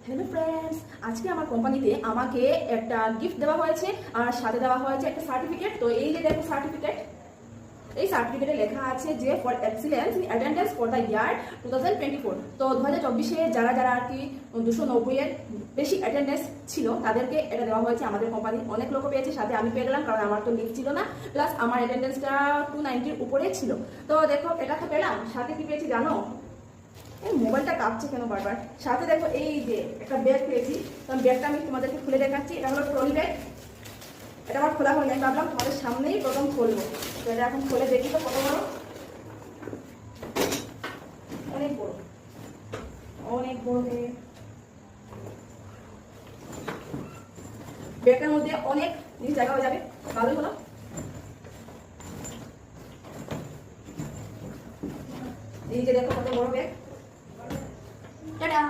Hello friends, আজকে আমার কোম্পানিতে আমাকে একটা গিফট দেওয়া হয়েছে আর সাথে দেওয়া হয়েছে একটা সার্টিফিকেট। তো এই যে দেখো সার্টিফিকেট, এই সার্টিফিকেটে লেখা আছে যে for excellence in attendance for the year 2024। তো 2024-এ যারা যারা আর কি 290-এর বেশি অ্যাটেন্ডেন্স ছিল তাদেরকে এটা দেওয়া হয়েছে। আমাদের কোম্পানি অনেক লোক পেয়েছে, সাথে আমি পেয়ে গেলাম, কারণ আমার তো লিভ ছিল না, প্লাস আমার অ্যাটেন্ডেন্সটা 290-র উপরেই ছিল। তো দেখো এটা তো পেলাম, সাথে কি পেয়েছি জানো? এই মোবাইলটা কাঁপছে কেন বারবার। সাথে দেখো এই যে একটা ব্যাগ পেয়েছি, কারণ ব্যাগটা আমি তোমাদেরকে খুলে দেখাচ্ছি। এটা হলো ট্রলি ব্যাগ। এটা আমার খোলা হয়নি, আমি ভাবলাম তোমাদের সামনেই প্রথম খুলবো। তো এটা এখন খুলে দেখি তো কত বড়। অনেক বড়, অনেক বড় ব্যাগ। ব্যাগটার মধ্যে অনেক জিনিস জায়গা হয়ে যাবে, ভালোই হলো। এই যে দেখো কত বড় ব্যাগ। টাটা।